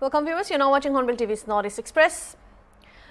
Welcome viewers, you're now watching Hornbill TV's Northeast Express.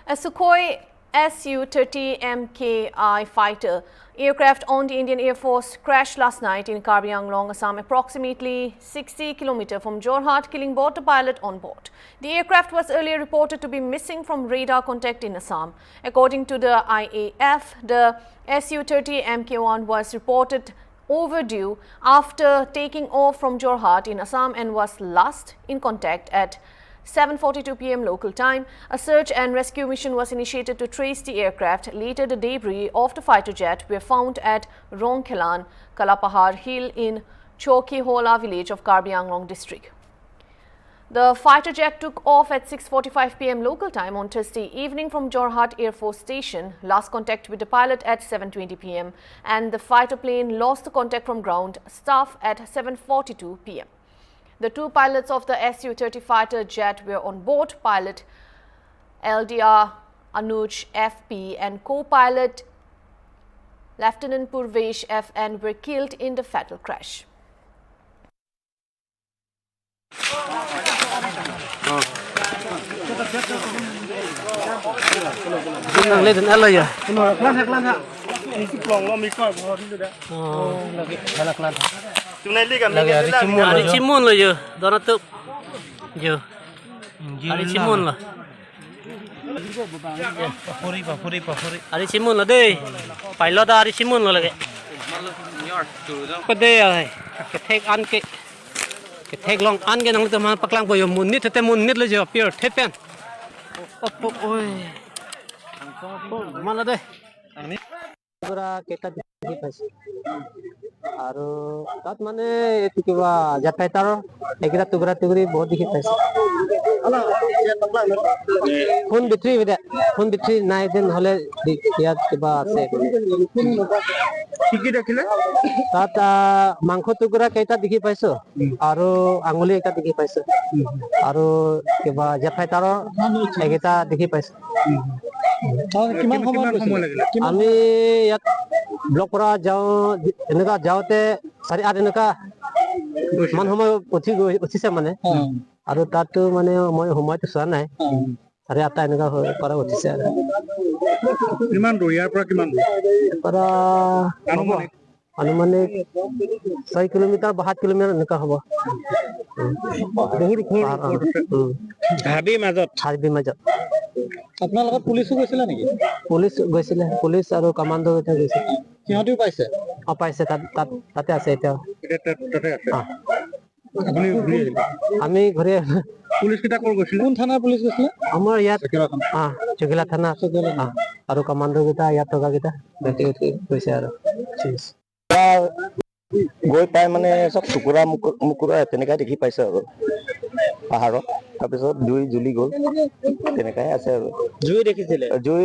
A Sukhoi Su-30 MKI fighter aircraft on the Indian Air Force crashed last night in Karbi Anglong, Assam, approximately 60 km from Jorhat, killing both the pilot on board. The aircraft was earlier reported to be missing from radar contact in Assam. According to the IAF, the Su-30 Mk1 was reported overdue after taking off from Jorhat in Assam and was last in contact at 7:42 p.m. local time. A search and rescue mission was initiated to trace the aircraft. Later, the debris of the fighter jet were found at Rongkhelan, Kalapahar Hill in Chokhihola village of Karbi Anglong district. The fighter jet took off at 6:45 p.m. local time on Thursday evening from Jorhat Air Force Station. Last contact with the pilot at 7:20 p.m. and the fighter plane lost the contact from ground staff at 7:42 p.m. The two pilots of the Su-30 fighter jet were on board, pilot LDR Anuj FP and co-pilot Lieutenant Purvesh FN were killed in the fatal crash. Ada cimun lah je, donat tu, je. Ada cimun lah. Ada cimun lah deh. Pilot dah ada cimun lah lagi. Kedai ay, ketek an ke, ketek long an ke nang tu mana paklang boyo munit, tete munit lah je, pure tepen. Apa, oi. Mana deh? Pura kita dikasih. Aru tat mane itu kiba japai taro, ekita tugra tugri बहुत दिखी पैसे. Phone battery नाइ दिन हले दिया किबा से. Kiki देखिले? तात मांखो तुगरा केता दिखी पैसे. आरु आंगुली एकता दिखी पैसे. आरु किबा जाpai taro ekita दिखी पैसे. किमान समय লাগিলে? আমি ইয়াত ব্লক পৰা যাও এনেকা যাওতে 8:30 মান সময় উঠিছে মানে আৰু তাতো মানে মই সময়টো চোৱা নাই 8:30 এনেকা পৰা উঠিছে আৰু কিমান দূৰ ইয়াৰ পৰা কিমান দূৰ পৰা আনুমানিক 6 কিলোমিটাৰ 7 কিলোমিটাৰ এনেকা হ'ব হাবি মাজত আপোনাৰ লগত পুলিচো গৈছিল নেকি পুলিচ গৈছিল পুলিচ আৰু কমান্ডো এটা গৈছিল কিহতিও পাইছে পাইছে তাতে আছে এটা তাতে আছে আপুনি ঘূৰি আহিলে আমি ঘূৰি পুলিচ কিটা কল গৈছিল কোন থানাৰ পুলিচ গৈছিল আমাৰ ইয়াত চকিলা থানা আৰু কমান্ডো কেইটা ইয়াত থকা কেইটা গৈছে আৰু গৈ পাই মানে সব টুকুৰা মুকুৰা তেনেকাই দেখি পাইছে আৰু পাহাৰত তাৰপিছত জুই জ্বলি গ'ল তেনেকাই আছে আৰু জুই দেখিছিলে জুই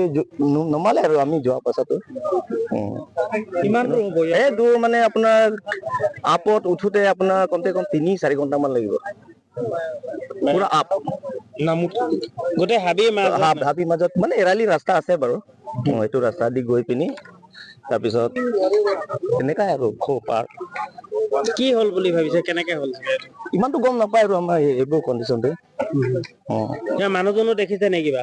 নমালে আৰু আমি যোৱা পাছতো কিমান দূৰ হ'ব এই দূৰ মানে আপোনাৰ আপত উঠোতে আপোনাৰ কমতে কম 3-4 ঘণ্টামান লাগিব পুৰা আপ নামুত গোটেই হাবি মাজত মানে এৰালি ৰাস্তা আছে বাৰু এইটো ৰাস্তা দি গৈ পিনি তাৰপিছত তেনেকাই আৰু পাৰ কি হল বুলি ভাবিছে কেনেকে হল ইমানটো গম নাপায় আৰু আমাৰ এইবোৰ কণ্ডিশ্যনটো মানুহজনো দেখিছে নে কিবা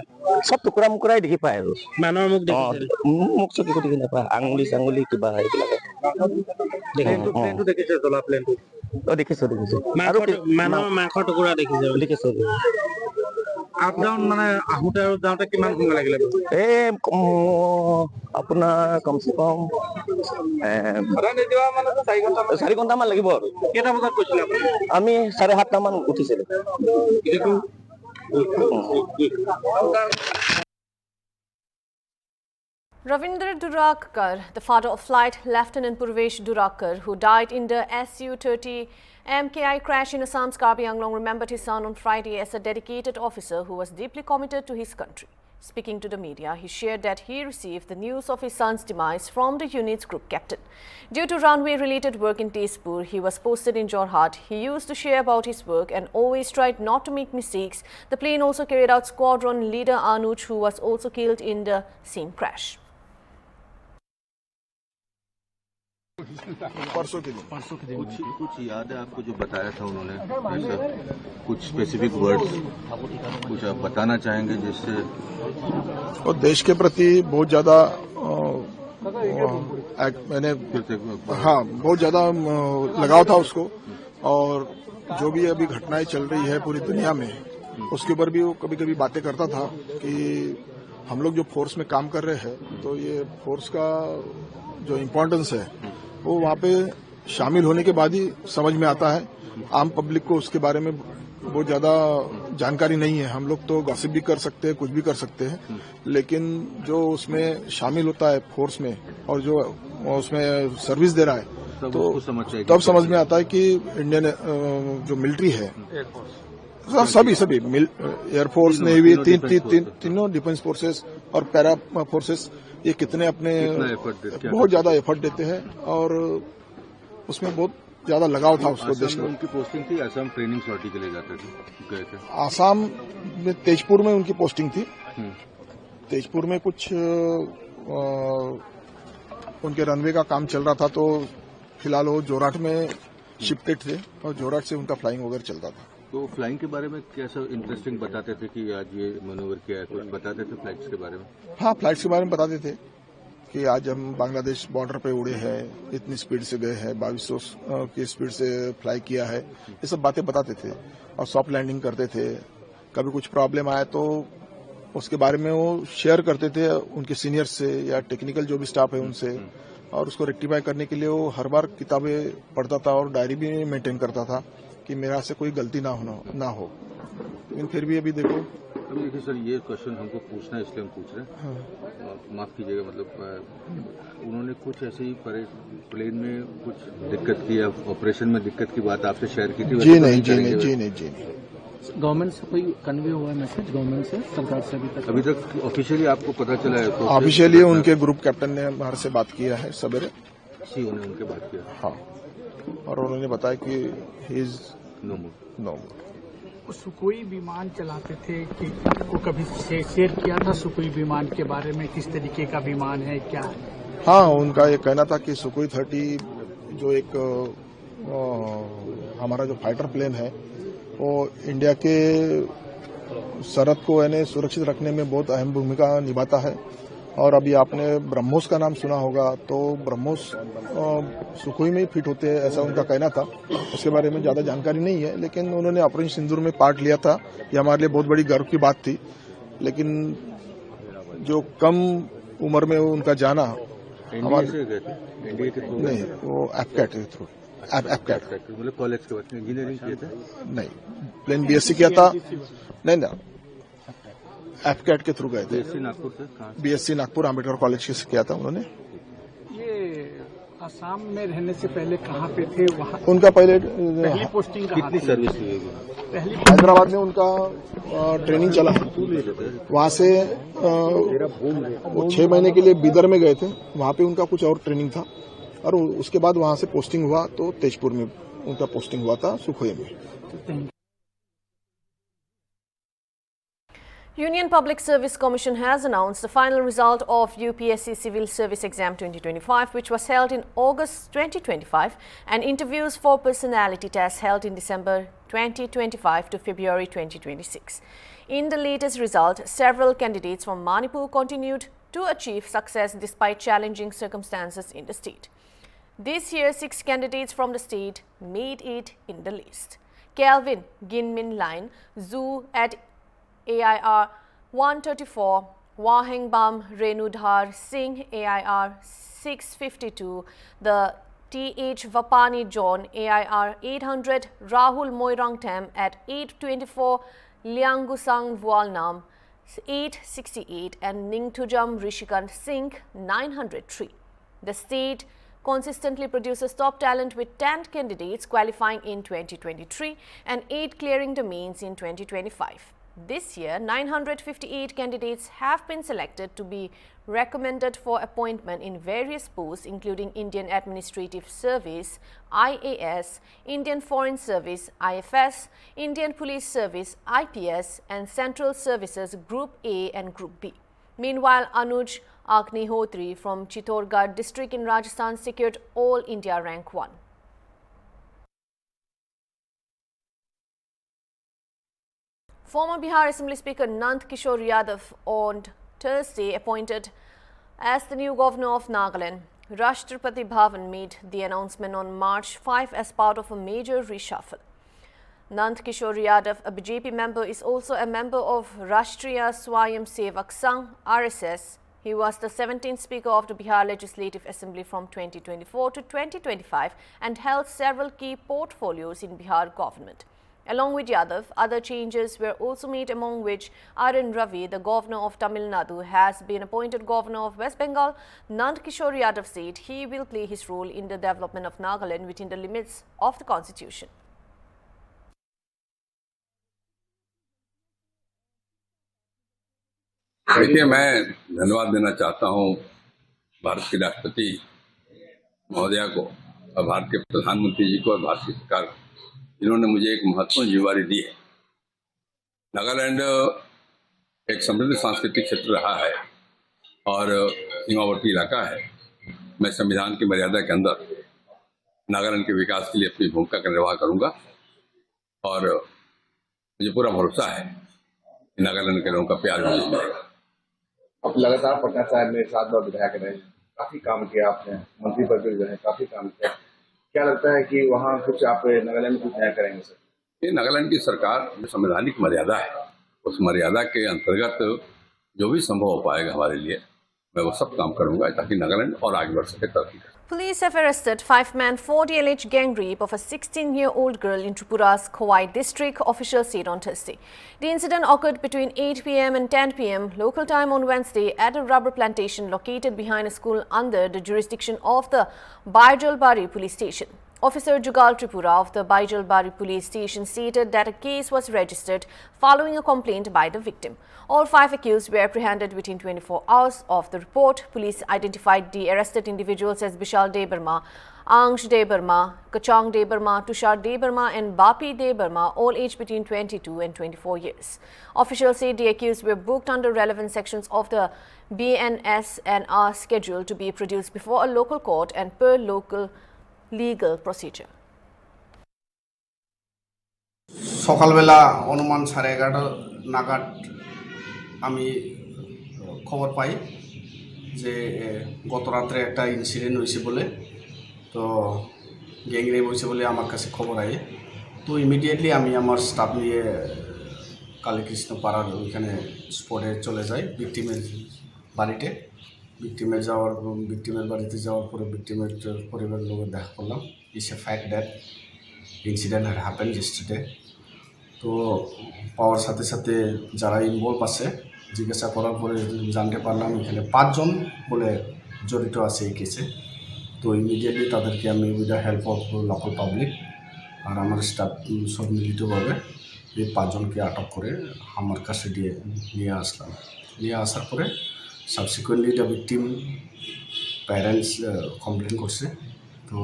সব টুকুৰা মুকুৰাই দেখি পায় আৰু মানুহৰ মুখ দেখিছে মুখ চকি দেখি নাপায় আঙুলি চাঙুলি কিবা সেইবিলাকে প্লেনটো দেখিছে জ্বলা প্লেনটো দেখিছো আৰু মানুহৰ মাংসৰ টুকুৰা দেখিছে আপ ডাউন মানে আহোতে আৰু যাওঁতে কিমান সময় লাগিলে আপোনাৰ কমচে কম 4 ঘণ্টামান লাগিব আৰু কেইটা বজাত গৈছিলে আমি 7:30 মান উঠিছিলো Ravindra Durakar, the father of flight Lieutenant Purvesh Durakar, who died in the Su-30 MKI crash in Assam's Karbi Anglong, remembered his son on Friday as a dedicated officer who was deeply committed to his country. Speaking to the media, he shared that he received the news of his son's demise from the unit's group captain. Due to runway-related work in Tezpur, he was posted in Jorhat. He used to share about his work and always tried not to make mistakes. The plane also carried out squadron leader Anuj, who was also killed in the same crash. परसों के दिन कुछ याद है आपको जो बताया था उन्होंने, ऐसा कुछ स्पेसिफिक वर्ड्स कुछ आप बताना चाहेंगे जिससे? और देश के प्रति बहुत ज्यादा मैंने बहुत ज्यादा लगाव था उसको, और जो भी अभी घटनाएं चल रही है पूरी दुनिया में उसके ऊपर भी वो कभी कभी बातें करता था कि हम लोग जो फोर्स में काम कर रहे हैं तो ये फोर्स का जो इम्पोर्टेंस है वो वहाँ पे शामिल होने के बाद ही समझ में आता है। आम पब्लिक को उसके बारे में बहुत ज्यादा जानकारी नहीं है। हम लोग तो गॉसिप भी कर सकते हैं, कुछ भी कर सकते हैं, लेकिन जो उसमें शामिल होता है फोर्स में और जो उसमें सर्विस दे रहा है तो तब समझ में आता है कि इंडियन जो मिलिट्री है, सभी एयरफोर्स, नेवी, तीनों डिफेंस फोर्सेस और पैरा फोर्सेस, ये कितने अपने बहुत ज्यादा एफर्ट देते हैं और उसमें बहुत ज्यादा लगाव था उसको देश में। उनकी पोस्टिंग थी आसाम ट्रेनिंग सॉर्टी के लिए जाते गए थे। आसाम में तेजपुर में उनकी पोस्टिंग थी। तेजपुर में कुछ उनके रनवे का काम चल रहा था, तो फिलहाल वो जोरहाट में शिफ्टेड थे और जोरहाट से उनका फ्लाइंग वगैरह चलता था। तो फ्लाइंग के बारे में कैसा इंटरेस्टिंग बताते थे कि आज ये मैनूवर किया है, कुछ बताते थे फ्लाइट्स के बारे में? हाँ, फ्लाइट्स के बारे में बताते थे कि आज हम बांग्लादेश बॉर्डर पे उड़े हैं, इतनी स्पीड से गए हैं, 2200 की स्पीड से फ्लाई किया है, ये सब बातें बताते थे और सॉफ्ट लैंडिंग करते थे। कभी कुछ प्रॉब्लम आया तो उसके बारे में वो शेयर करते थे उनके सीनियर से या टेक्निकल जो भी स्टाफ है उनसे, और उसको रेक्टिफाई करने के लिए वो हर बार किताबें पढ़ता था और डायरी भी मेंटेन करता था कि मेरा से कोई गलती ना हो। लेकिन फिर भी अभी देखो, अभी देखिए सर, ये क्वेश्चन हमको पूछना है इसलिए हम पूछ रहे हैं। हाँ। माफ कीजिएगा, मतलब उन्होंने कुछ ऐसे ही प्लेन में कुछ दिक्कत की या ऑपरेशन में दिक्कत की बात आपसे शेयर की थी? जी नहीं। गवर्नमेंट से कोई कन्वे हुआ मैसेज गवर्नमेंट से, सरकार से? अभी तक ऑफिशियली आपको पता चला है? तो ऑफिशियली उनके ग्रुप कैप्टन ने हमारे से बात किया है सवेरे। सीओ ने उनके बात किया? हाँ, और उन्होंने बताया कि ही इज नो मोर। सुकोई विमान चलाते थे कि वो कभी शेयर किया था सुकोई विमान के बारे में, किस तरीके का विमान है, क्या है? हाँ, उनका ये कहना था कि सुकोई 30 जो एक हमारा जो फाइटर प्लेन है वो इंडिया के सरहद को यानी सुरक्षित रखने में बहुत अहम भूमिका निभाता है। और अभी आपने ब्रह्मोस का नाम सुना होगा, तो ब्रह्मोस सुखोई में ही फिट होते हैं, ऐसा उनका कहना था। उसके बारे में ज्यादा जानकारी नहीं है, लेकिन उन्होंने ऑपरेशन सिंदूर में पार्ट लिया था, ये हमारे लिए बहुत बड़ी गर्व की बात थी। लेकिन जो कम उम्र में उनका जाना हमारे नहीं, वो एफकैट के थ्रू, मतलब कॉलेज के बाद इंजीनियरिंग किए थे? नहीं, प्लेन बीएससी किया था। नहीं, एफकैट के थ्रू गए थे। बीएससी नागपुर अम्बेडकर कॉलेज से किया था उन्होंने। ये असम में रहने से पहले कहाँ पे थे? वहाँ उनका पहली पोस्टिंग कितनी सर्विस हुई? हैदराबाद में उनका ट्रेनिंग चला, वहाँ से वो 6 महीने के लिए बीदर में गए थे, वहाँ पे उनका कुछ और ट्रेनिंग था, और उसके बाद वहाँ से पोस्टिंग हुआ तो तेजपुर में उनका पोस्टिंग हुआ था, सुखोई में। Union Public Service Commission has announced the final result of UPSC Civil Service Exam 2025, which was held in August 2025, and interviews for personality tests held in December 2025 to February 2026. In the latest result, several candidates from Manipur continued to achieve success despite challenging circumstances in the state. This year, 6 candidates from the state made it in the list. Kelvin Ginmin Line, Zoo at AIR 134, Wahengbam Renudhar Singh AIR 652, the TH Vapani John AIR 800, Rahul Moirangtam at 824, Liangusang Vualnam 868 and Ningthujam Rishikant Singh 903. The state consistently produces top talent with 10 candidates qualifying in 2023 and 8 clearing the mains in 2025. This year, 958 candidates have been selected to be recommended for appointment in various posts including Indian Administrative Service, IAS, Indian Foreign Service, IFS, Indian Police Service, IPS and Central Services Group A and Group B. Meanwhile, Anuj Agnihotri from Chittorgarh district in Rajasthan secured All India rank 1. Former Bihar Assembly Speaker Nand Kishore Yadav on Thursday appointed as the new governor of Nagaland. Rashtrapati Bhavan made the announcement on March 5 as part of a major reshuffle. Nand Kishore Yadav, a BJP member, is also a member of Rashtriya Swayam Sevak Sangh (RSS). He was the 17th Speaker of the Bihar Legislative Assembly from 2024 to 2025 and held several key portfolios in Bihar government. Along with Yadav, other changes were also made, among which Arun Ravi, the governor of Tamil Nadu, has been appointed governor of West Bengal. Nand Kishore Yadav said he will play his role in the development of Nagaland within the limits of the constitution. देखिए, मैं धन्यवाद देना चाहता हूं भारत के राष्ट्रपति महोदया को और भारत के प्रधानमंत्री जी को और भारत की सरकार को, जिन्होंने मुझे एक महत्वपूर्ण जिम्मेदारी दी है। नागालैंड एक समृद्ध सांस्कृतिक क्षेत्र रहा है और सीमावर्ती इलाका है। मैं संविधान की मर्यादा के अंदर नागालैंड के विकास के लिए अपनी भूमिका का निर्वाह करूंगा और मुझे पूरा भरोसा है कि नागालैंड के लोगों का प्यार मुझे मिलेगा। अब लगातार पटना साहिब में 7 बार विधायक रहे, काफी काम किया आपने, मंत्री पद पर रहे, काफी काम किया। क्या लगता है कि वहाँ कुछ आप नागालैंड में कुछ नया करेंगे सर? ये नागालैंड की सरकार जो संवैधानिक मर्यादा है, उस मर्यादा के अंतर्गत जो भी संभव हो पाएगा हमारे लिए, मैं वो सब काम करूंगा ताकि नागालैंड और आगे बढ़ सके, तरक्की करे। Police have arrested 5 men for the alleged gang rape of a 16-year-old girl in Tripura's Khowai district, officials said on Thursday. The incident occurred between 8 p.m. and 10 p.m. local time on Wednesday at a rubber plantation located behind a school under the jurisdiction of the Baijalbari police station. Officer Jugal Tripura of the Baijalbari police station stated that a case was registered following a complaint by the victim. All 5 accused were apprehended within 24 hours of the report. Police identified the arrested individuals as Bishal Debarma, Angsh Debarma, Kachang Debarma, Tushar Debarma and Bapi Debarma, all aged between 22 and 24 years. Officials said the accused were booked under relevant sections of the BNS and are scheduled to be produced before a local court and per local legal procedure. সকালবেলা অনুমান 11:30 নাগাদ আমি খবর পাই যে গত রাতে একটা incident হয়েছে বলে, তো গ্যাং রেপ হয়েছে বলে আমার কাছে খবর আয়। তো ইমিডিয়েটলি আমি আমার স্টাফ নিয়ে কালীকৃষ্ণ পাড়ার ওইখানে স্পটে চলে যাই ভিকটিমের বাড়িতে। ভিকটিমের বাড়িতে যাওয়ার পরে ভিকটিমের পরিবারের লোকের দেখা করলাম। It's a fact that incident had happen yesterday. তো পাওয়ার সাথে সাথে যারা ইনভলভ আছে জিজ্ঞাসা করার পরে জানতে পারলাম এখানে 5 জন বলে জড়িত আছে এই কেসে। তো ইমিডিয়েটলি তাদেরকে আমি with the help of local public আর আমার স্টাফ সব মিলিতভাবে এই 5 জনকে আটক করে আমার কাছে নিয়ে আসলাম। নিয়ে আসার পরে subsequently the victim parents complain করছে। তো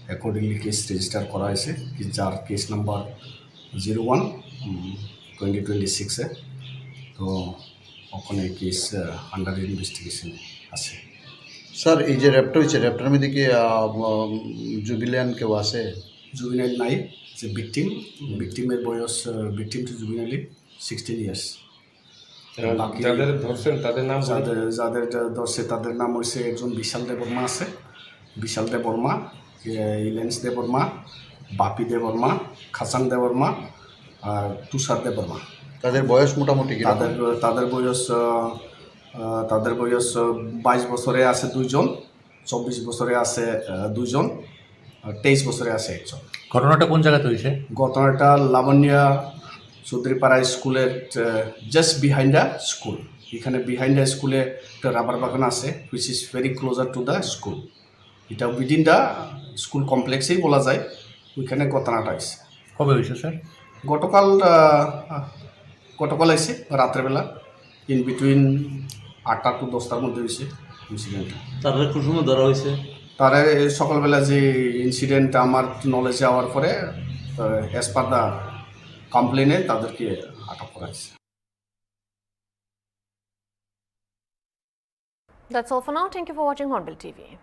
অ্যাকর্ডিংলি কেস রেজিস্টার করা হয়েছে, যার কেস নাম্বার 01/2026 है। तो ওখানে কেস আন্ডার ইনভেস্টিগেশন আছে। স্যার এই যে র্যাপটা হয়েছে, র্যাপটার মধ্যে কি জুবিলিয়ান কেউ আছে? জুবিনাইল নাই, যে ভিকটিমের বয়স ভিকটিম টু জুবিনাইলি 16 ইয়ার্স। যাদের ধরছেন তাদের নাম, যাদের ধরছে তাদের নাম হচ্ছে একজন বিশাল দেববর্মা আছে, বিশাল দেববর্মা, ইলেন্স দেববর্মা, বাপি দেববর্মা, খাসাং দেববর্মা আর তুষার দেববর্মা। তাদের বয়স মোটামুটি কি? তাদের বয়স 22 বছরে আছে 2 জন, 24 বছরে আছে 2 জন, 23 বছরে আছে 1 জন। ঘটনাটা কোন জায়গাতে হয়েছে? ঘটনাটা লাবণ্যা চৌধুরীপাড়া স্কুলের জাস্ট বিহাইন্ড দ্য স্কুল। এখানে বিহাইন্ড দ্য স্কুলে একটা রাবার বাগান আছে, which is very closer to the school. এটা উইদিন দ্য স্কুল কমপ্লেক্সেই বলা যায়। ওইখানে ঘটনাটা হয়েছে। কবে হয়েছে স্যার? গতকাল হয়েছে রাত্রেবেলা, ইন বিটুইন 8টা to 10টার মধ্যে হয়েছে ইনসিডেন্টটা। তাদের কোন সময় ধরা হয়েছে? তারা সকালবেলা যে ইনসিডেন্টটা আমার নলেজে যাওয়ার পরে অ্যাজ পার দ্য কমপ্লেনে তাদেরকে আটক করা হয়েছে। That's all for now. Thank you for watching Hornbill TV.